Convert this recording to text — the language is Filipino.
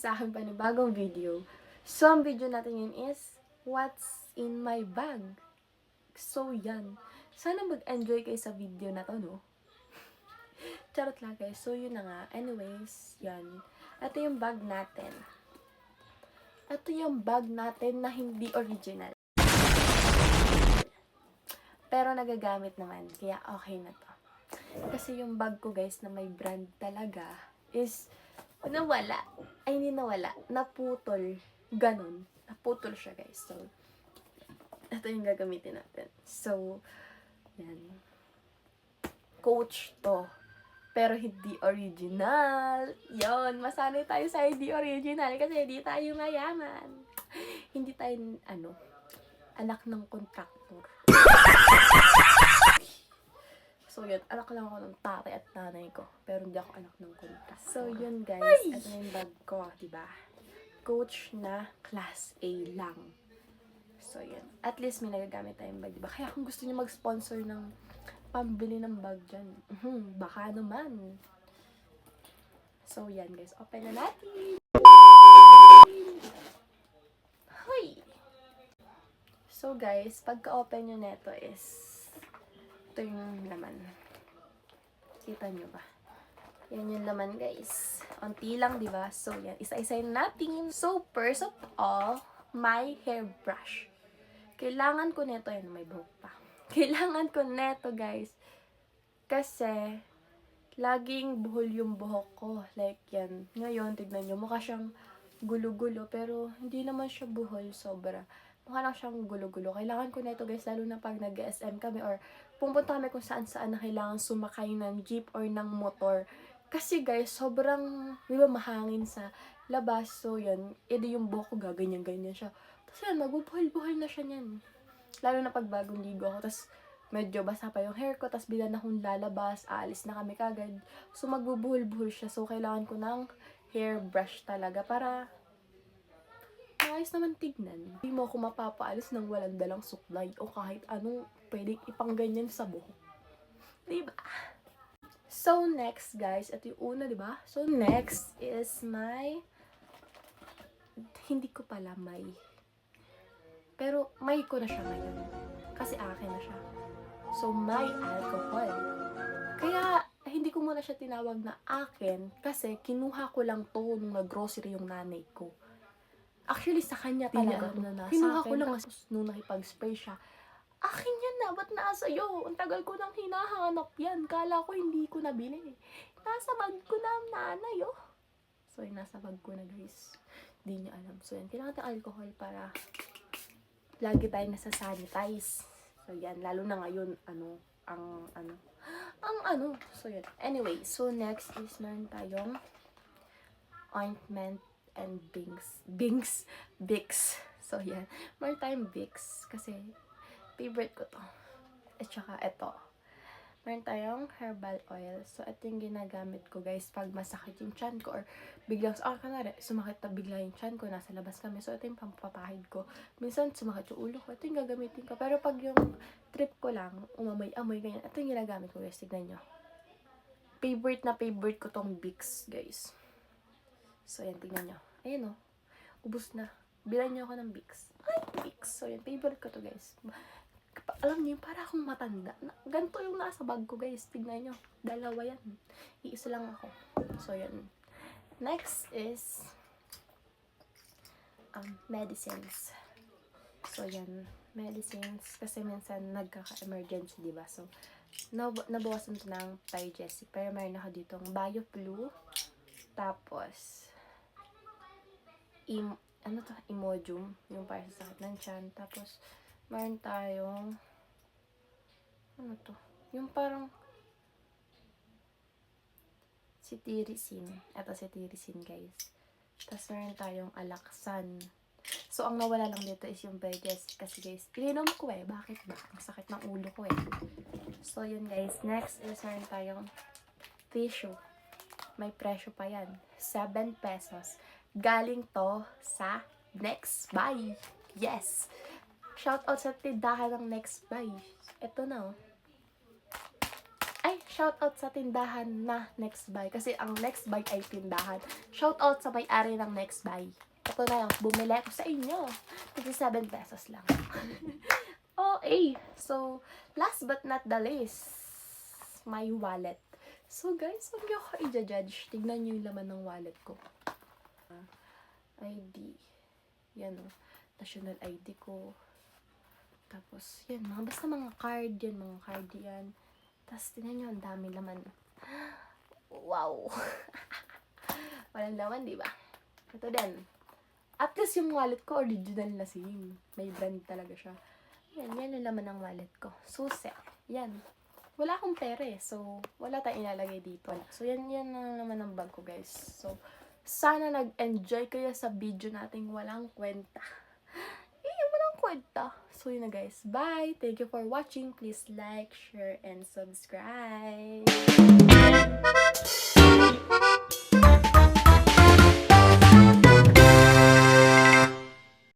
sa aking panibagong video. So, ang video natin yun is, what's in my bag? So, yan. Sana mag-enjoy kayo sa video na to, no? Charot lang guys. So, yun na nga. Anyways, yan. Ito yung bag natin. Ito yung bag natin na hindi original. Pero nagagamit naman. Kaya okay na to. Kasi yung bag ko guys na may brand talaga is nawala. Ay, hindi nawala. Naputol. Ganon. Naputol siya guys. So, ito yung gagamitin natin. So, yan. Coach to. Pero hindi original. Yon, masanay tayo sa hindi original kasi hindi tayo mayaman. Hindi tayo, anak ng kontraktor. So, yun. Anak lang ako ng tatay at nanay ko. Pero hindi ako anak ng kontraktor. So, yun guys. Ito na yung bag ko, diba? Coach na class A lang. So, yun. At least may nagagamit tayong bag, diba? Kaya kung gusto niyo mag-sponsor ng pambili ng bag dyan, baka naman. So, yan guys. Open na natin. Hoy! So, guys, pagka-open nyo neto is ito yung laman. Kita nyo ba? Yan yung laman, guys. Unti lang, diba? So, yan. Isa-isayin natin. So, first of all, my hairbrush. Kailangan ko neto. Yan, may buhok pa. Kailangan ko neto, guys. Kasi, laging buhol yung buhok ko. Like, yan. Ngayon, tignan nyo. Mukha siyang gulo-gulo. Pero, hindi naman siya buhol. Sobra. Mukha lang siyang gulo-gulo. Kailangan ko neto, guys. Lalo na pag nag-SM kami or pumunta kami kung saan-saan na kailangan sumakay ng jeep or ng motor. Kasi, guys, sobrang, di ba, mahangin sa labas. So, yan. Edi yung buhok ko, gaganyan-ganyan siya. Tapos, yan, magbubuhol-buhol na siya niyan. Lalo na pag bagong ligo ako, tas medyo basa pa yung hair ko, tas bila na akong lalabas, aalis na kami kagad. So, magbubuhol-buhol siya. So, kailangan ko ng hairbrush talaga para maayos naman tignan. Hindi mo ako mapapaalis ng walang dalang suklay o kahit anong pwedeng ipangganyan sa buhok. Diba? So, next, guys, ito yung una, diba? So, next is my hindi ko pala may. Pero, may ko na siya ngayon. Kasi akin na siya. So, may alcohol. Kaya, hindi ko muna siya tinawag na akin kasi kinuha ko lang to nung nag-grocery yung nanay ko. Actually, sa kanya talaga na nasa kinuha ko lang nung nakipag-spray siya. Akin yan na, ba't nasa iyo? Ang tagal ko nang hinahanap yan. Kala ko hindi ko nabili. Nasa bag ko na ang nanay, oh. So, nasa bag ko na, guys. Hindi niya alam. So, yan. Kailangan natin alcohol para lagi tayo nasa-sanitize. So, yan. Lalo na ngayon, So, yan. Anyway, so next is meron tayong ointment and Vicks. So, yan. Meron tayong Vicks kasi favorite ko to. At saka ito. Meron tayong herbal oil. So, ito yung ginagamit ko, guys, pag masakit yung tiyan ko or biglang, kanari, sumakit na bigla yung tiyan ko, nasa labas kami. So, ito yung pampapahid ko. Minsan, sumakit yung ulo ko. Ito yung gagamitin ko. Pero pag yung trip ko lang, umamoy-amoy, ganyan. Ito yung ginagamit ko, guys. Tignan nyo. Favorite ko tong Vicks, guys. So, yan, tignan nyo. Ayan, oh. Ubus na. Bilan nyo ako ng Vicks. Ay, Vicks. So, yan, favorite ko to, guys. Alam niyo, para akong matanda. Ganito yung nasa bag ko, guys. Tignan nyo. Dalawa yan. Iisa lang ako. So, yan. Next is medicines. So, yan. Medicines. Kasi minsan nagkaka-emergency, diba? So, nabawasan ito ng Tygesic. Pero mayroon ako dito ng BioFlu. Tapos, Imodium. Yung para sa sakit ng tiyan. Tapos, mayroon tayong yung parang cetirizine. Ito cetirizine, guys. Tapos meron tayong Alaxan. So, ang nawala lang dito is yung Tygesic. Kasi, guys, ininom ko eh. Bakit ba? Ang sakit ng ulo ko eh. So, yun, guys. Next is meron tayong tissue. May presyo pa yan. 7 pesos. Galing to sa Next Buy. Yes! Shoutout sa tindahan ng Next Buy. Ito na, oh. Ay, shoutout sa tindahan na Next Buy. Kasi ang Next Buy ay tindahan. Shoutout sa may-ari ng Next Buy. Ito na yung bumili ko sa inyo. 57 pesos lang. Okay. So, last but not the least, my wallet. So guys, huwag niyo ako i-judge. Tignan niyo yung laman ng wallet ko. ID. Yan o. National ID ko. Tapos, yan. Basta mga card yan. Mga card yan. Tapos, tingnan nyo, ang dami laman. Wow! Walang laman, di ba? Ito din. At least yung wallet ko, original na SIM. May brand talaga siya. Yan yung laman ng wallet ko. Susi. Yan. Wala akong pera eh. So, wala tayong ilalagay dito. So, yan ang naman ng bag ko, guys. So, sana nag-enjoy kayo sa video nating walang kwenta. Walang kwenta. So, yun na guys. Bye! Thank you for watching. Please like, share, and subscribe.